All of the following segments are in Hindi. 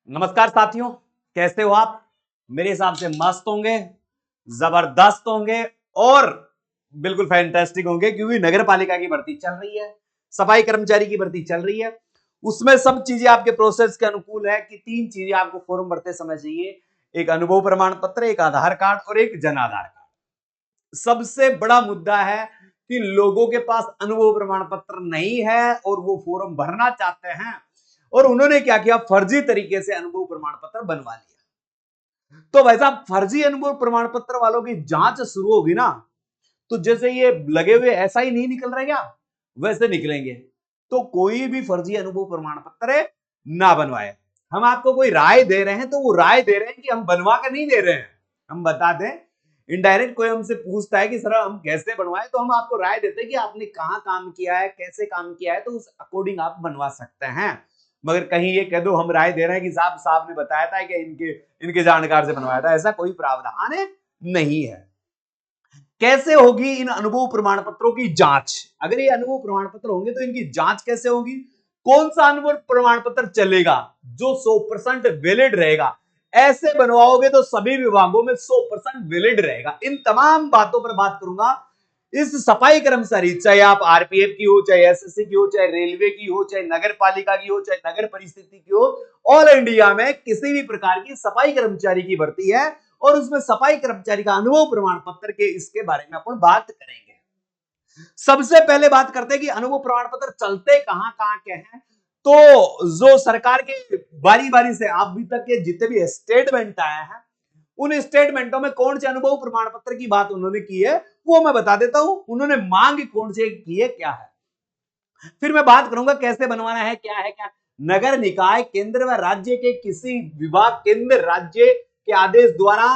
नमस्कार साथियों, कैसे हो आप? मेरे हिसाब से मस्त होंगे, जबरदस्त होंगे और बिल्कुल फैंटास्टिक होंगे, क्योंकि नगर पालिका की भर्ती चल रही है, सफाई कर्मचारी की भर्ती चल रही है। उसमें सब चीजें आपके प्रोसेस के अनुकूल है कि 3 चीजें आपको फॉर्म भरते समय चाहिए। एक अनुभव प्रमाण पत्र, एक आधार कार्ड और एक जन आधार कार्ड। सबसे बड़ा मुद्दा है कि लोगों के पास अनुभव प्रमाण पत्र नहीं है और वो फॉर्म भरना चाहते हैं, और उन्होंने क्या किया, फर्जी तरीके से अनुभव प्रमाण पत्र बनवा लिया। तो वैसा फर्जी अनुभव प्रमाण पत्र वालों की जांच शुरू होगी ना, तो जैसे ये लगे हुए ऐसा ही नहीं निकल रहे क्या, वैसे निकलेंगे। तो कोई भी फर्जी अनुभव प्रमाण पत्र ना बनवाए। हम आपको कोई राय दे रहे हैं तो वो राय दे रहे हैं कि हम बनवा कर नहीं दे रहे हैं, हम बता दें। इनडायरेक्ट कोई हमसे पूछता है कि सर हम कैसे बनवाए, तो हम आपको राय देते हैं कि आपने कहां काम किया है, कैसे काम किया है, तो उस अकॉर्डिंग आप बनवा सकते हैं। मगर कहीं ये कह दो हम राय दे रहे हैं कि साहब ने बताया था कि इनके जानकार से बनवाया था, ऐसा कोई प्रावधान नहीं है। कैसे होगी इन अनुभव प्रमाण पत्रों की जांच? अगर ये अनुभव प्रमाण पत्र होंगे तो इनकी जांच कैसे होगी? कौन सा अनुभव प्रमाण पत्र चलेगा जो 100% वैलिड रहेगा? ऐसे बनवाओगे तो सभी विभागों में 100% वैलिड रहेगा। इन तमाम बातों पर बात करूंगा। इस सफाई कर्मचारी, चाहे आप आरपीएफ की हो, चाहे एसएससी की हो, चाहे रेलवे की हो, चाहे नगर पालिका की हो, चाहे नगर परिस्थिति की हो, ऑल इंडिया में किसी भी प्रकार की सफाई कर्मचारी की भर्ती है और उसमें सफाई कर्मचारी का अनुभव प्रमाण पत्र के इसके बारे में अपन बात करेंगे। सबसे पहले बात करते हैं कि अनुभव प्रमाण पत्र चलते कहां कहां के हैं। तो जो सरकार के बारी बारी से अभी तक के जितने भी स्टेटमेंट आए हैं, उन स्टेटमेंटों में कौन से अनुभव प्रमाण पत्र की बात उन्होंने की है वो मैं बता देता हूं। उन्होंने मांग कौन से की है, क्या है, फिर मैं बात करूंगा कैसे बनवाना है, क्या है क्या। नगर निकाय केंद्र व राज्य के किसी विभाग, केंद्र राज्य के आदेश द्वारा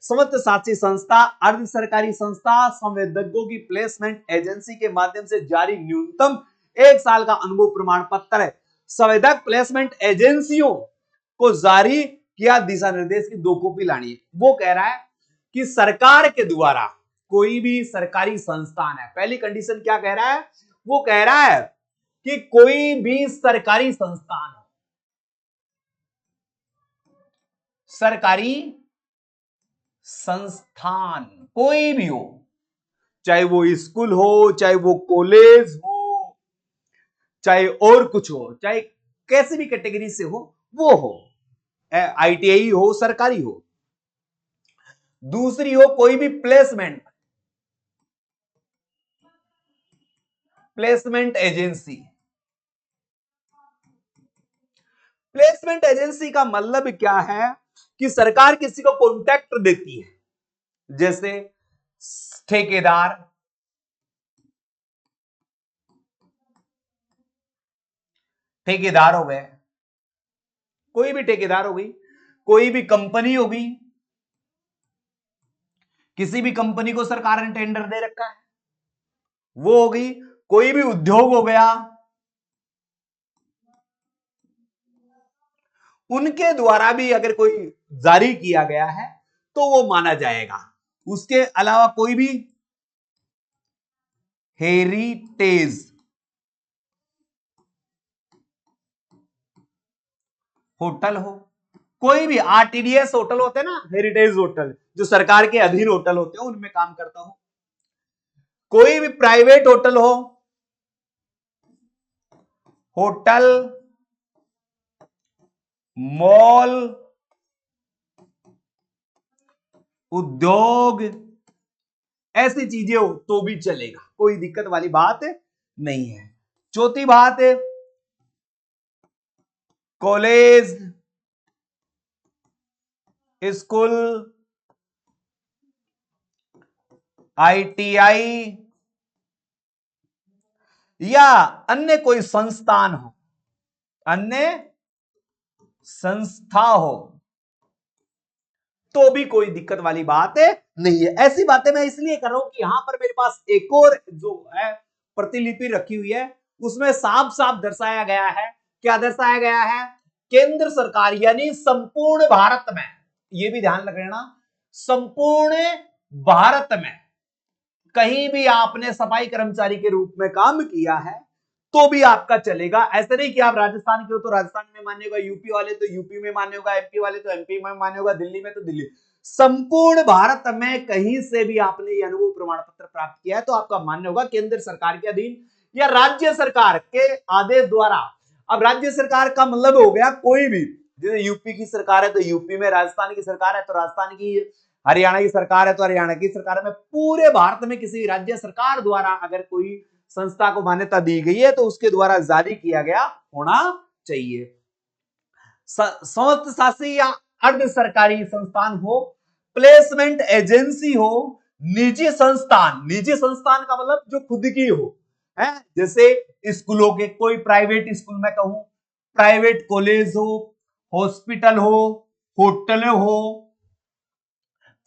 समस्त शासी संस्था, अर्ध सरकारी संस्था, संवेदकों की प्लेसमेंट एजेंसी के माध्यम से जारी न्यूनतम 1 साल का अनुभव प्रमाण पत्र है। संवेदक प्लेसमेंट एजेंसियों को जारी किया दिशा निर्देश की 2 कॉपी लानी है। वो कह रहा है कि सरकार के द्वारा कोई भी सरकारी संस्थान है, पहली कंडीशन क्या कह रहा है, वो कह रहा है कि कोई भी सरकारी संस्थान, सरकारी संस्थान कोई भी हो, चाहे वो स्कूल हो, चाहे वो कॉलेज हो, चाहे और कुछ हो, चाहे कैसी भी कैटेगरी से हो, वो हो, आईटीआई हो, सरकारी हो। दूसरी हो कोई भी प्लेसमेंट एजेंसी। प्लेसमेंट एजेंसी का मतलब क्या है कि सरकार किसी को कॉन्ट्रैक्ट देती है, जैसे ठेकेदार, ठेकेदार हो गए, कोई भी ठेकेदार हो गई, कोई भी कंपनी होगी, किसी भी कंपनी को सरकार ने टेंडर दे रखा है, वो हो गई। कोई भी उद्योग हो गया, उनके द्वारा भी अगर कोई जारी किया गया है तो वो माना जाएगा। उसके अलावा कोई भी हेरिटेज होटल हो, कोई भी आरटीडीएस होटल होते हैं ना, हेरिटेज होटल जो सरकार के अधीन होटल होते हैं, उनमें काम करता हो, कोई भी प्राइवेट होटल हो, होटल, मॉल, उद्योग, ऐसी चीजें हो तो भी चलेगा, कोई दिक्कत वाली बात नहीं है। चौथी बात है कॉलेज, स्कूल, आईटीआई या अन्य कोई संस्थान हो, अन्य संस्था हो, तो भी कोई दिक्कत वाली बात नहीं है। ऐसी बातें मैं इसलिए कर रहा हूं कि यहां पर मेरे पास एक और जो है प्रतिलिपि रखी हुई है, उसमें साफ साफ दर्शाया गया है। क्या दर्शाया गया है? केंद्र सरकार यानी संपूर्ण भारत में, यह भी ध्यान रखना, संपूर्ण भारत में कहीं भी आपने सफाई कर्मचारी के रूप में काम किया है तो भी आपका चलेगा। ऐसा नहीं कि आप राजस्थान के हो तो राजस्थान में मान्य होगा, यूपी वाले तो यूपी में मान्य होगा, एमपी वाले तो एमपी में मान्य होगा, दिल्ली में तो दिल्ली। संपूर्ण भारत में कहीं से भी आपने ये अनुभव प्रमाण पत्र प्राप्त किया है तो आपका मान्य होगा केंद्र सरकार के अधीन या राज्य सरकार के आदेश द्वारा। अब राज्य सरकार का मतलब हो गया कोई भी, जैसे यूपी की सरकार है तो यूपी में, राजस्थान की सरकार है तो राजस्थान की, हरियाणा की सरकार है तो हरियाणा की सरकार में। पूरे भारत में किसी राज्य सरकार द्वारा अगर कोई संस्था को मान्यता दी गई है तो उसके द्वारा जारी किया गया होना चाहिए। संस्थ शासी या अर्ध सरकारी संस्थान हो, प्लेसमेंट एजेंसी हो, निजी संस्थान, निजी संस्थान का मतलब जो खुद की हो, है जैसे स्कूलों के, कोई प्राइवेट स्कूल में कहूं, प्राइवेट कॉलेज हो, हॉस्पिटल हो, होटल हो,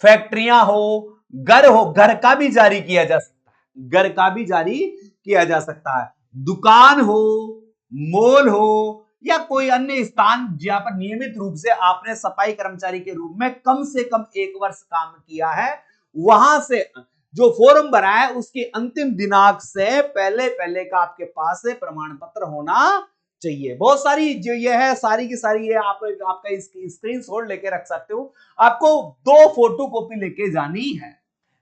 फैक्ट्रियां हो, घर का भी जारी किया जा सकता है, घर का भी जारी किया जा सकता है, दुकान हो, मॉल हो या कोई अन्य स्थान जहां पर नियमित रूप से आपने सफाई कर्मचारी के रूप में कम से कम 1 वर्ष काम किया है, वहां से जो फॉर्म भरा है उसके अंतिम दिनांक से पहले पहले का आपके पास प्रमाण पत्र होना चाहिए। बहुत सारी जो ये है सारी की सारी ये आपका इसकी स्क्रीनशॉट लेके रख सकते हो। आपको 2 फोटो कॉपी लेके जानी है,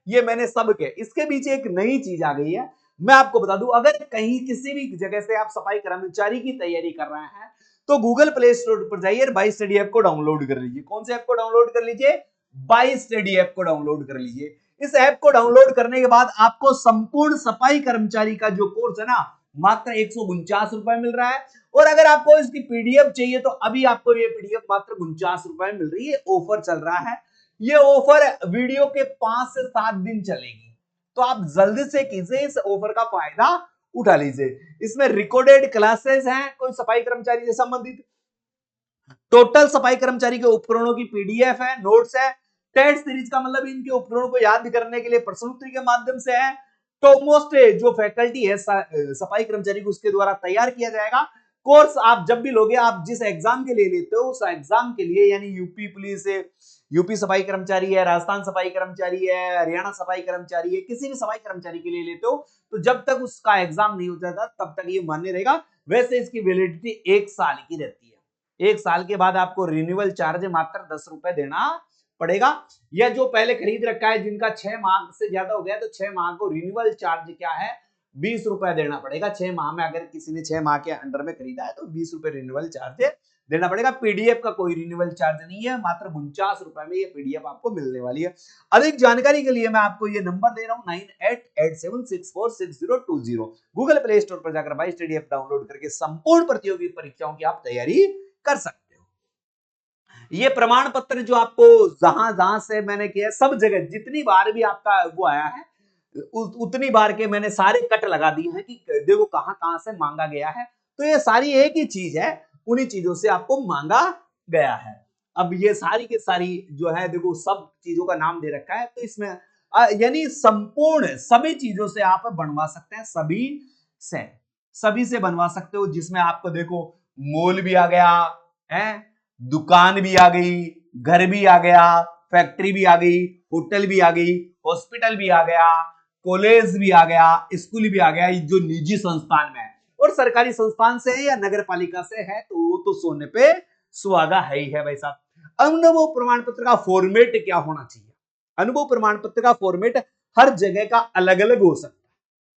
ये मैंने सब के। इसके पीछे एक नई चीज आ गई है, मैं आपको बता दूं, अगर कहीं किसी भी जगह से आप सफाई कर्मचारी की तैयारी कर रहे हैं तो गूगल प्ले स्टोर पर जाइए, बाई स्टडी ऐप को डाउनलोड कर लीजिए। कौन से ऐप को डाउनलोड कर लीजिए? बाई स्टडी ऐप को डाउनलोड कर लीजिए। इस ऐप को डाउनलोड करने के बाद आपको संपूर्ण सफाई कर्मचारी का जो कोर्स है ना, मात्र 149 रुपए मिल रहा है। और अगर आपको इसकी पीडीएफ चाहिए तो अभी आपको ये पीडीएफ मात्र 49 रुपए मिल रही है, ऑफर चल रहा है। ये ऑफर वीडियो के 5 से 7 दिन चलेगी, तो आप जल्दी से कीजिए, इस ऑफर का फायदा उठा लीजिए। इसमें रिकॉर्डेड क्लासेस हैं कोई सफाई कर्मचारी से संबंधित, टोटल सफाई कर्मचारी के उपकरणों की पीडीएफ है, नोट्स है, टेस्ट सीरीज का मतलब इनके उपकरणों को याद करने के लिए प्रश्न उत्तरी के माध्यम से है। तो मोस्ट जो फैकल्टी है सफाई कर्मचारी को उसके द्वारा तैयार किया जाएगा। कोर्स आप जब भी लोगे, आप जिस एग्जाम के लिए लेते हो उस एग्जाम के लिए, यानी यूपी पुलिस है, यूपी सफाई कर्मचारी है, राजस्थान सफाई कर्मचारी है, हरियाणा सफाई कर्मचारी है, किसी भी सफाई कर्मचारी के लिए लेते हो तो जब तक उसका एग्जाम नहीं हो जाता तब तक ये मान्य रहेगा। वैसे इसकी वैलिडिटी 1 साल की रहती है। 1 साल के बाद आपको रिन्यूअल चार्ज मात्र 10 रुपए देना पड़ेगा। या जो पहले खरीद रखा है, जिनका 6 माह से ज्यादा हो गया तो 6 माह को रिन्यूअल चार्ज क्या है, 20 रुपए देना पड़ेगा। 6 माह में अगर किसी ने 6 माह के अंडर में खरीदा है तो 20 रुपए रिन्यूअल चार्ज देना पड़ेगा। पीडीएफ का कोई रिन्यूअल चार्ज नहीं है, मात्र 49 रुपए में ये पीडीएफ आपको मिलने वाली है। अधिक जानकारी के लिए मैं आपको ये नंबर दे रहा हूं 9887646020। गूगल प्ले स्टोर पर जाकर बाई स्टडी ऐप डाउनलोड करके संपूर्ण प्रतियोगी परीक्षाओं की आप तैयारी कर सकते हो। ये प्रमाण पत्र जो आपको जहां जहां से मैंने किया, सब जगह जितनी बार भी आपका वो आया है उतनी बार के मैंने सारे कट लगा दिए हैं कि देखो कहां कहां से मांगा गया है। तो ये सारी एक ही चीज है, उन्हीं चीजों से आपको मांगा गया है। अब ये सारी की सारी जो है देखो सब चीजों का नाम दे रखा है, तो इसमें यानी संपूर्ण सभी चीजों से आप बनवा सकते हैं, सभी से बनवा सकते हो। जिसमें आपको देखो मॉल भी आ गया है, दुकान भी आ गई, घर भी आ गया, फैक्ट्री भी आ गई, होटल भी आ गई, हॉस्पिटल भी आ गया, कॉलेज भी आ गया, स्कूल भी आ गया। जो निजी संस्थान में है और सरकारी संस्थान से है या नगर पालिका से है तो वो तो सोने पे सुहागा है ही है भाई साहब। अनुभव प्रमाण पत्र का फॉर्मेट क्या होना चाहिए? अनुभव प्रमाण पत्र का फॉर्मेट हर जगह का अलग अलग हो सकता है।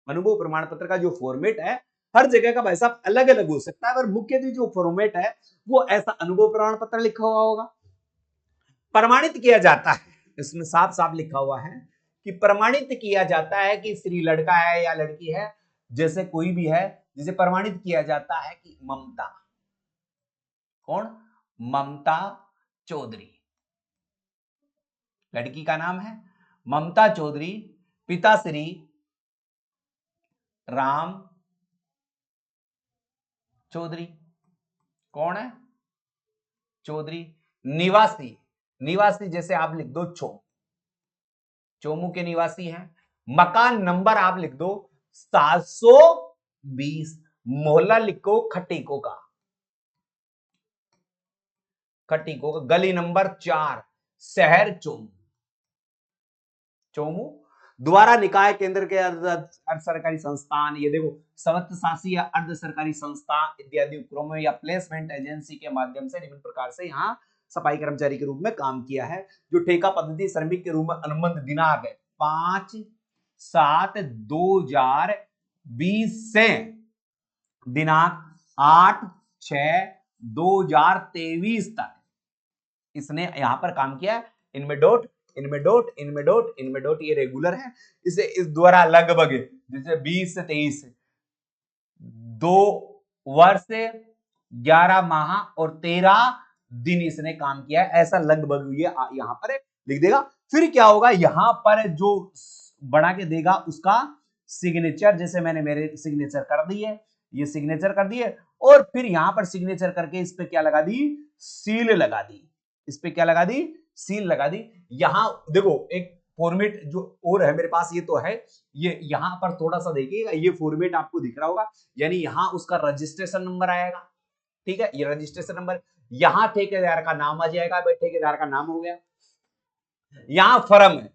अनुभव प्रमाण पत्र का जो फॉर्मेट है हर जगह का भाई साहब अलग अलग हो सकता है, पर मुख्य जो फॉर्मेट है वो ऐसा अनुभव प्रमाण पत्र लिखा हुआ होगा। प्रमाणित किया जाता है, इसमें साफ साफ लिखा हुआ है कि प्रमाणित किया जाता है कि स्त्री लड़का है या लड़की है, जैसे कोई भी है, जिसे प्रमाणित किया जाता है कि ममता, कौन? ममता चौधरी, लड़की का नाम है ममता चौधरी, पिता श्री राम चौधरी, कौन है? चौधरी। निवासी जैसे आप लिख दो चोमू के निवासी हैं। मकान नंबर आप लिख दो 720, मोहल्ला लिखो खटीको का, गली नंबर 4, शहर चोमू, द्वारा निकाय केंद्र के अर्ध सरकारी संस्थान, ये देखो स्वायत्तशासी या अर्ध सरकारी संस्था इत्यादि उपक्रमों या प्लेसमेंट एजेंसी के माध्यम से निम्न प्रकार से यहाँ सफाई कर्मचारी के रूप में काम किया है। जो ठेका पद्धति श्रमिक के रूप में अनुबंध दिनांक 5/7/2020 से दिनांक 8/6/2023 तक इसने यहां पर काम किया। इनमें डॉट ये रेगुलर है। इसे इस द्वारा लगभग जैसे 20 से 23 2 वर्ष 11 माह और 13 दिन इसने काम किया है, ऐसा लगभग ये यहां पर लिख देगा। फिर क्या होगा, यहां पर जो बना के देगा उसका सिग्नेचर, जैसे मैंने मेरे सिग्नेचर कर दी है, ये सिग्नेचर कर दिए और फिर यहां पर सिग्नेचर करके इस पे क्या लगा दी, सील लगा दी। इस पे क्या लगा दी, सील लगा दी। यहां देखो एक फॉर्मेट जो और है मेरे पास, ये तो है, ये यहां पर थोड़ा सा देखिएगा, ये फॉर्मेट आपको दिख रहा होगा, यानी यहां उसका रजिस्ट्रेशन नंबर आएगा, ठीक है, ये रजिस्ट्रेशन नंबर, यहां ठेकेदार का नाम आ जाएगा, भाई ठेकेदार का नाम हो गया, यहां फर्म है,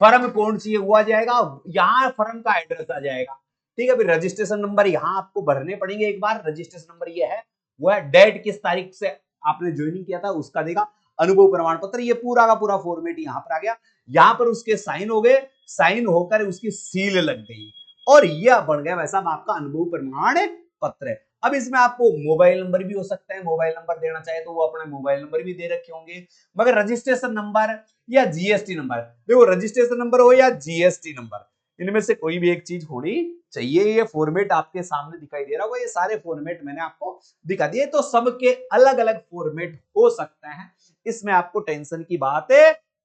फर्म कौन सी है वो आ जाएगा, यहां फर्म का एड्रेस आ जाएगा, ठीक है। फिर रजिस्ट्रेशन नंबर यहां आपको भरने पड़ेंगे एक बार, रजिस्ट्रेशन नंबर ये है, वो है डेट किस तारीख से आपने ज्वाइनिंग किया था उसका देगा, अनुभव प्रमाण पत्र, ये पूरा का पूरा फॉर्मेट यहां पर आ गया। यहां पर उसके साइन हो गए, साइन होकर उसकी सील लग गई और यह बन गया वैसा आपका अनुभव प्रमाण पत्र है। अब इसमें आपको मोबाइल नंबर भी हो सकता है, मोबाइल नंबर देना चाहे तो वो अपना मोबाइल नंबर भी दे रखे होंगे, मगर रजिस्ट्रेशन नंबर या जीएसटी नंबर, देखो रजिस्ट्रेशन नंबर हो या जीएसटी नंबर, इनमें से कोई भी एक चीज होनी चाहिए। ये फॉर्मेट आपके सामने दिखाई दे रहा होगा, ये सारे फॉर्मेट मैंने आपको दिखा दिए, तो सबके अलग अलग फॉर्मेट हो सकते हैं, इसमें आपको टेंशन की बात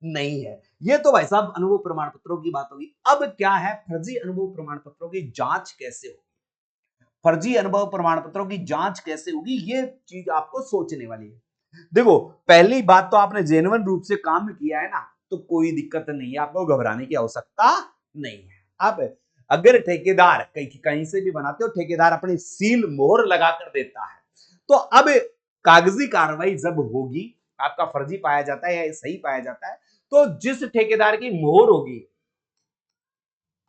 नहीं है। ये तो भाई साहब अनुभव प्रमाण पत्रों की बात होगी। अब क्या है, फर्जी अनुभव प्रमाण पत्रों की जांच कैसे होगी, फर्जी अनुभव प्रमाण पत्रों की जांच कैसे होगी, ये चीज आपको सोचने वाली है। देखो पहली बात तो आपने जेन्युइन रूप से काम किया है ना, तो कोई दिक्कत नहीं है, आपको घबराने की आवश्यकता नहीं है। अब अगर ठेकेदार कहीं से भी बनाते हो, ठेकेदार अपनी सील मोहर लगाकर देता है, तो अब कागजी कार्रवाई जब होगी, आपका फर्जी पाया जाता है या सही पाया जाता है, तो जिस ठेकेदार की मोहर होगी,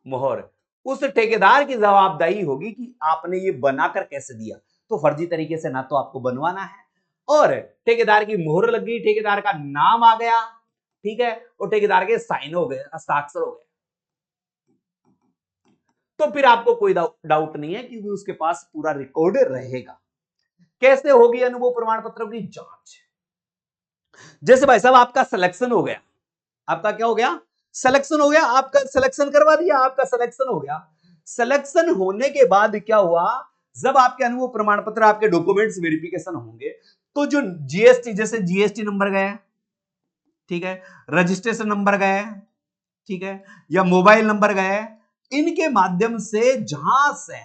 मोहर, उस ठेकेदार की जवाबदारी होगी कि आपने ये बनाकर कैसे दिया। तो फर्जी तरीके से ना तो आपको बनवाना है, और ठेकेदार की मोहर लग गई, ठेकेदार का नाम आ गया, ठीक है, और ठेकेदार के साइन हो गए, हस्ताक्षर हो गए, तो फिर आपको कोई डाउट नहीं है क्योंकि उसके पास पूरा रिकॉर्ड रहेगा। कैसे होगी अनुभव प्रमाण पत्रों की जांच, जैसे भाई साहब आपका सिलेक्शन हो गया, आपका क्या हो गया, सिलेक्शन हो गया, आपका सिलेक्शन करवा दिया, आपका सिलेक्शन हो गया। सिलेक्शन होने के बाद क्या हुआ, जब आपके अनुभव प्रमाण पत्र, आपके डॉक्यूमेंट्स वेरिफिकेशन होंगे, तो जो जीएसटी, जैसे जीएसटी नंबर गए, ठीक है, रजिस्ट्रेशन नंबर गए, ठीक है, या मोबाइल नंबर गए, इनके माध्यम से जहां से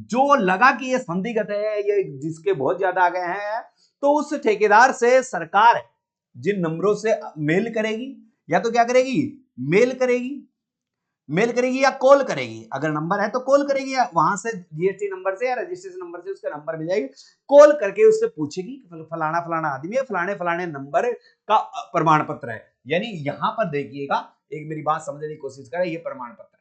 जो लगा कि ये संदिग्ध है, ये जिसके बहुत ज्यादा आ गए हैं, तो उस ठेकेदार से सरकार जिन नंबरों से मेल करेगी, या तो क्या करेगी, मेल करेगी, मेल करेगी या कॉल करेगी, अगर नंबर है तो कॉल करेगी, या वहां से जीएसटी नंबर से या रजिस्ट्रेशन नंबर से उसका नंबर मिल जाएगी, कॉल करके उससे पूछेगी फलाना फलाना आदमी है, फलाने फलाने नंबर का प्रमाण पत्र है। यानी यहां पर देखिएगा, एक मेरी बात समझने की कोशिश करें, ये प्रमाण पत्र है,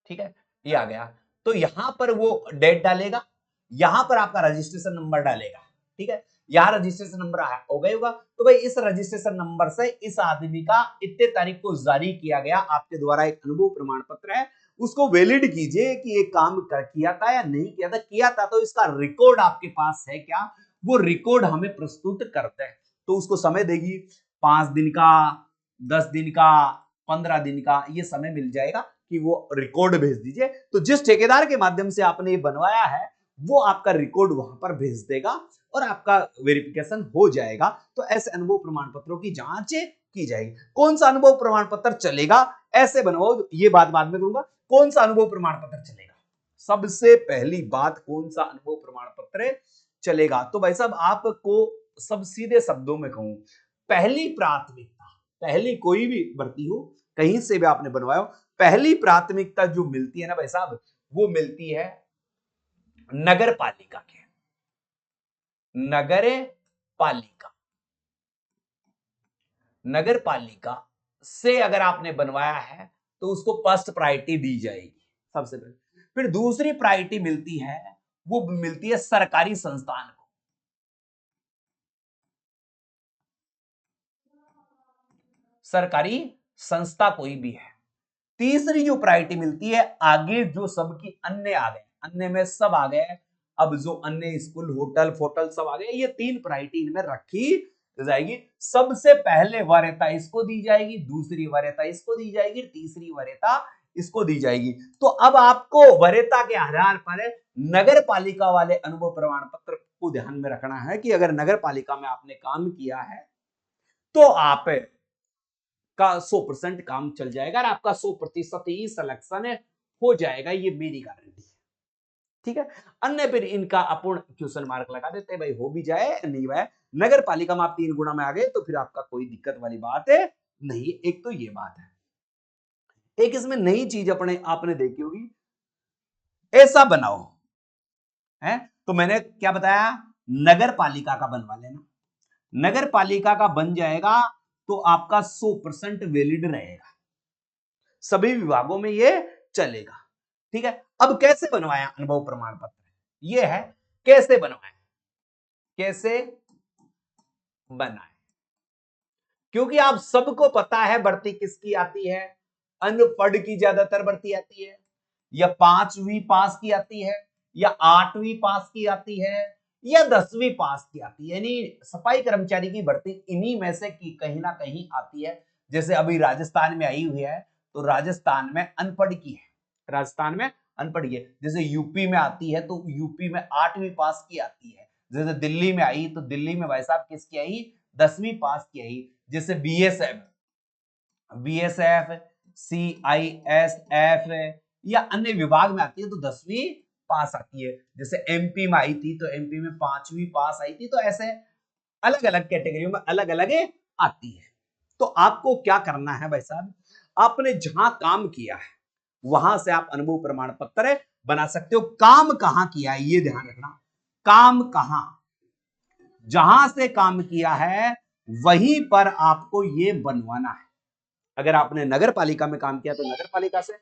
ठीक है, ये आ गया, तो यहां पर वो डेट डालेगा, यहां पर आपका रजिस्ट्रेशन नंबर डालेगा, ठीक है, यहां रजिस्ट्रेशन नंबर हो गया होगा, तो भाई इस रजिस्ट्रेशन नंबर से इस आदमी का इतने तारीख को जारी किया गया आपके द्वारा एक अनुभव प्रमाण पत्र है, उसको वैलिड कीजिए कि ये काम किया था या नहीं किया था, किया था तो इसका रिकॉर्ड आपके पास है क्या, वो रिकॉर्ड हमें प्रस्तुत करते हैं, तो उसको समय देगी, 5 दिन का, 10 दिन का, 15 दिन का, ये समय मिल जाएगा कि वो रिकॉर्ड भेज दीजिए। तो जिस ठेकेदार के माध्यम से आपने ये बनवाया है, वो आपका रिकॉर्ड वहां पर भेज देगा और आपका वेरिफिकेशन हो जाएगा। तो ऐसे अनुभव प्रमाण पत्रों की जांच की जाएगी। कौन सा अनुभव प्रमाण पत्र चलेगा, ऐसे बनवाओ, ये बात बाद में करूंगा। कौन सा अनुभव प्रमाण पत्र चलेगा, सबसे पहली बात, कौन सा अनुभव प्रमाण पत्र चलेगा, तो भाई साहब आपको सब सीधे शब्दों में कहूं, पहली प्राथमिकता, पहली कोई भी भर्ती हो, कहीं से भी आपने बनवाया हो, पहली प्राथमिकता जो मिलती है ना भाई साहब, वो मिलती है नगर पालिका के, नगर पालिका, नगर पालिका से अगर आपने बनवाया है तो उसको फर्स्ट प्रायोरिटी दी जाएगी सबसे पहले। फिर दूसरी प्रायोरिटी मिलती है, वो मिलती है सरकारी संस्थान को। सरकारी संस्था कोई भी है। तीसरी जो प्रायोरिटी मिलती है, आगे जो सबकी अन्य आ गए, अन्य में सब आ गए, अब जो अन्य स्कूल होटल फोटल सब आ गए, ये तीन प्रायोरिटी इनमें रखी जाएगी। सबसे पहले वरीयता इसको दी जाएगी, दूसरी वरीयता इसको दी जाएगी, तीसरी वरीयता इसको दी जाएगी। तो अब आपको वरीयता के आधार पर नगर पालिका वाले अनुभव प्रमाण पत्र को ध्यान में रखना है कि अगर नगर पालिका में आपने काम किया है तो आप का 100% काम चल जाएगा और आपका 100% ही सिलेक्शन हो जाएगा, ये मेरी गारंटी है। ठीक है, अन्य फिर इनका अपूर्ण क्वेश्चन मार्क लगा देते हैं, भाई हो भी जाए नहीं भाई। नगर पालिका में आप 3 गुना में आ गए तो फिर आपका कोई दिक्कत वाली बात है नहीं। एक तो ये बात है। एक इसमें नई चीज आपने देखी होगी, ऐसा बनाओ है, तो मैंने क्या बताया, नगर पालिका का बनवा लेना। नगर पालिका का बन जाएगा तो आपका 100% वैलिड रहेगा, सभी विभागों में ये चलेगा। ठीक है, अब कैसे बनवाया अनुभव प्रमाण पत्र, ये है कैसे बनवाया, कैसे बनाए। क्योंकि आप सबको पता है भर्ती किसकी आती है, अनपढ़ की ज्यादातर भर्ती आती है, या 5वीं पास की आती है, या 8वीं पास की आती है, या 10वीं पास की आती है। यानी सफाई कर्मचारी की भर्ती इन्हीं में से कहीं ना कहीं आती है। जैसे अभी राजस्थान में आई हुई है तो राजस्थान में अनपढ़ की है, राजस्थान में अनपढ़ की है। जैसे यूपी में आती है तो यूपी में 8वीं पास की आती है। जैसे दिल्ली में आई तो दिल्ली में भाई साहब किसकी आई, 10वीं पास की आई। जैसे बीएसएफ, सीआईएसएफ या अन्य विभाग में आती है तो 10वीं पास आती है। जैसे एमपी में आई थी तो एमपी में 5वीं पास आई थी। तो ऐसे अलग अलग कैटेगरियों में अलग अलग आती है। तो आपको क्या करना है भाई साहब, आपने जहां काम किया है वहां से आप अनुभव प्रमाण पत्र बना सकते हो। काम कहां किया है ये ध्यान रखना, काम कहां, जहां से काम किया है वहीं पर आपको ये बनवाना है। अगर आपने नगर पालिका में काम किया तो नगर पालिका से,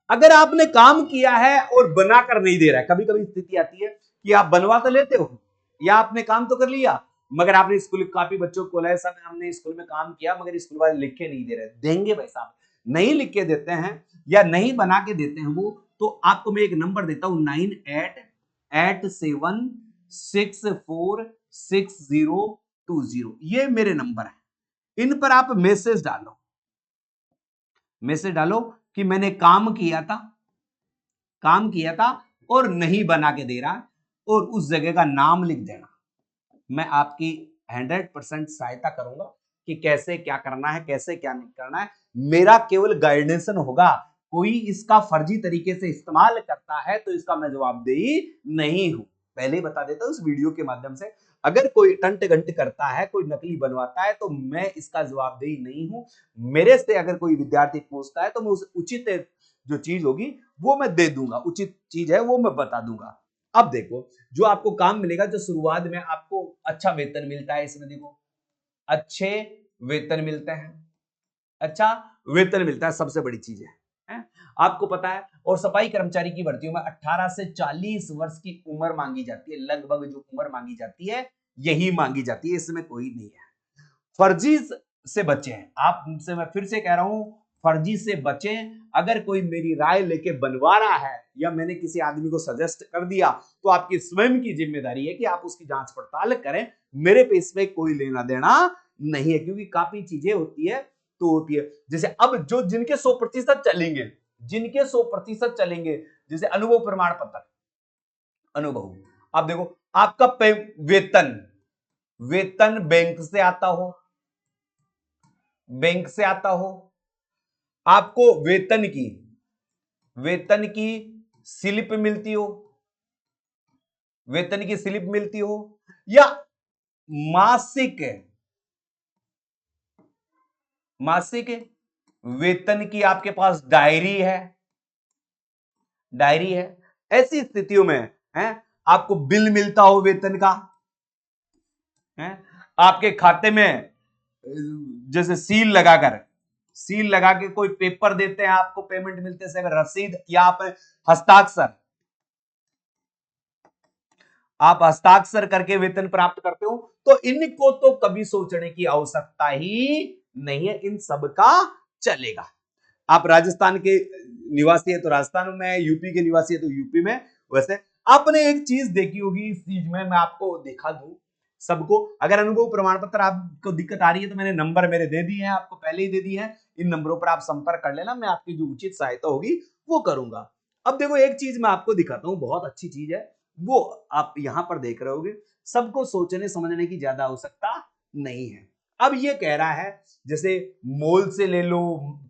अगर आपने काम किया है और बनाकर नहीं दे रहा है, कभी कभी स्थिति आती है कि आप बनवा तो लेते हो या आपने काम तो कर लिया मगर आपने स्कूल काफी बच्चों को बोला है सर हमने स्कूल में काम किया मगर स्कूल वाले लिख के नहीं दे रहे। देंगे भाई साहब, नहीं लिख के देते हैं या नहीं बना के देते हैं वो, तो आपको मैं एक नंबर देता हूं 9887646020, ये मेरे नंबर है। इन पर आप मैसेज डालो, मैसेज डालो कि मैंने काम किया था और नहीं बना के दे रहा, और उस जगह का नाम लिख देना। मैं आपकी 100% सहायता करूंगा कि कैसे क्या करना है, कैसे क्या नहीं करना है। मेरा केवल गाइडेंसन होगा, कोई इसका फर्जी तरीके से इस्तेमाल करता है तो इसका मैं जवाबदेही नहीं हूं। पहले ही बता देता हूं इस वीडियो के माध्यम से, अगर कोई टंट गंट करता है, कोई नकली बनवाता है तो मैं इसका जवाबदेही नहीं हूं। मेरे से अगर कोई विद्यार्थी पूछता है तो मैं उसे उचित जो चीज होगी वो मैं दे दूंगा, उचित चीज है वो मैं बता दूंगा। अब देखो, जो आपको काम मिलेगा, जो शुरुआत में आपको अच्छा वेतन मिलता है, इसमें देखो अच्छे वेतन मिलते हैं, अच्छा वेतन मिलता है, सबसे बड़ी चीज है? आपको पता है। और सफाई कर्मचारी की भर्तियों में 18 से 40 वर्ष की उम्र मांगी जाती है, लगभग जो उम्र मांगी जाती है यही मांगी जाती है, इसमें कोई नहीं है। फर्जी से बचें, आपसे मैं फिर से कह रहा हूं, फर्जी से बचें। अगर कोई मेरी राय लेके बनवा रहा है या मैंने किसी आदमी को सजेस्ट कर दिया तो आपकी स्वयं की जिम्मेदारी है कि आप उसकी जांच पड़ताल करें। मेरे पे इसमें कोई लेना देना नहीं है, क्योंकि काफी चीजें होती है तो होती है। जैसे अब जो जिनके 100% चलेंगे, जिनके 100% चलेंगे, जैसे अनुभव प्रमाण पत्र, अनुभव, आप देखो आपका वेतन, वेतन बैंक से आता हो, बैंक से आता हो, आपको वेतन की स्लिप मिलती हो, वेतन की स्लिप मिलती हो, या मासिक वेतन की आपके पास डायरी है, ऐसी स्थितियों में है आपको बिल मिलता हो वेतन का, है आपके खाते में जैसे सील लगाकर सील लगा के कोई पेपर देते हैं आपको, पेमेंट मिलते से रसीद, या आप हस्ताक्षर, आप हस्ताक्षर करके वेतन प्राप्त करते हो, तो इनको तो कभी सोचने की आवश्यकता ही नहीं है, इन सब का चलेगा। आप राजस्थान के निवासी है तो राजस्थान में, यूपी के निवासी है तो यूपी में। वैसे आपने एक चीज देखी होगी इस चीज में, मैं आपको दिखा दूं सबको। अगर अनुभव प्रमाण पत्र आपको दिक्कत आ रही है तो मैंने नंबर मेरे दे दिए हैं, आपको पहले ही दे दिए हैं, इन नंबरों पर आप संपर्क कर लेना, मैं आपकी जो उचित सहायता होगी वो करूंगा। अब देखो एक चीज मैं आपको दिखाता हूं, बहुत अच्छी चीज है, वो आप यहां पर देख रहे होगे। सबको सोचने समझने की ज्यादा आवश्यकता नहीं है। अब ये कह रहा है, जैसे मॉल से ले लो,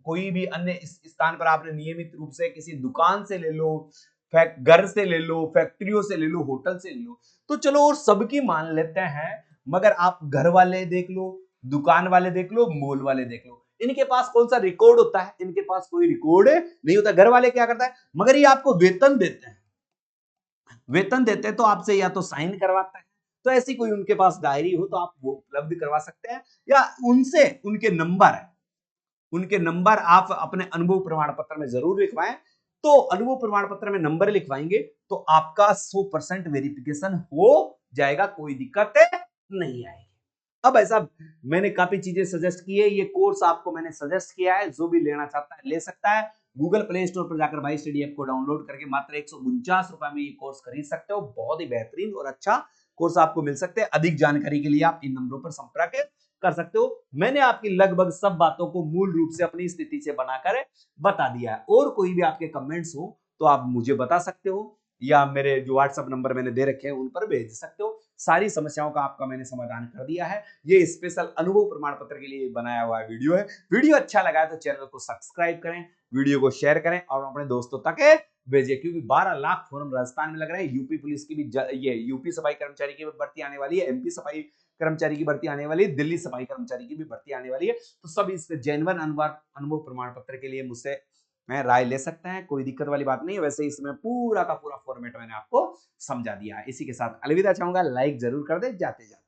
कोई भी अन्य स्थान पर आपने नियमित रूप से किसी दुकान से ले लो, घर से ले लो, फैक्ट्रियों से ले लो, होटल से ले लो, तो चलो और सबकी मान लेते हैं, मगर आप घर वाले देख लो, दुकान वाले देख लो, मॉल वाले देख लो, इनके पास कौन सा रिकॉर्ड होता है? इनके पास कोई रिकॉर्ड नहीं होता। घर वाले क्या करता है, मगर ये आपको वेतन देते हैं, वेतन देते हैं तो आपसे या तो साइन करवाता है, तो ऐसी कोई उनके पास डायरी हो तो आप वो उपलब्ध करवा सकते हैं, या उनसे उनके नंबर आप अपने अनुभव प्रमाण पत्र में जरूर लिखवाएं। तो अनुभव प्रमाण पत्र में नंबर लिखवाएंगे तो आपका 100% वेरिफिकेशन हो जाएगा, कोई दिक्कत नहीं आएगी। अब ऐसा मैंने काफी चीजें सजेस्ट की है, ये कोर्स आपको मैंने सजेस्ट किया है, जो भी लेना चाहता है ले सकता है। गूगल प्ले स्टोर पर जाकर भाई स्टडी ऐप को डाउनलोड करके मात्र 149 रुपए में ये कोर्स खरीद सकते हो। बहुत ही बेहतरीन और अच्छा कोर्स आपको मिल सकते हैं। अधिक जानकारी के लिए आप इन नंबरों पर संपर्क कर सकते हो। मैंने आपकी लगभग सब बातों को मूल रूप से अपनी स्थिति से बनाकर बता दिया है। और कोई भी आपके कमेंट्स हो तो आप मुझे बता सकते हो, या मेरे जो व्हाट्सएप नंबर मैंने दे रखे हैं उन पर भेज सकते हो। सारी समस्याओं का आपका मैंने समाधान कर दिया है। ये स्पेशल अनुभव प्रमाण पत्र के लिए बनाया हुआ वीडियो है। वीडियो अच्छा लगा है तो चैनल को सब्सक्राइब करें, वीडियो को शेयर करें और अपने दोस्तों तक भेजिए, क्योंकि 12 लाख फॉर्म राजस्थान में लग रहा है। यूपी पुलिस की भी ये यूपी सफाई कर्मचारी की भर्ती आने वाली है, एमपी सफाई कर्मचारी की भर्ती आने वाली है, दिल्ली सफाई कर्मचारी की भी भर्ती आने वाली है। तो सब इस जेन्युइन अनुभव प्रमाण पत्र के लिए मुझसे मैं राय ले सकते हैं, कोई दिक्कत वाली बात नहीं है। वैसे इसमें पूरा का पूरा फॉर्मेट मैंने आपको समझा दिया है। इसी के साथ अलविदा चाहूंगा, लाइक जरूर कर दे जाते जाते।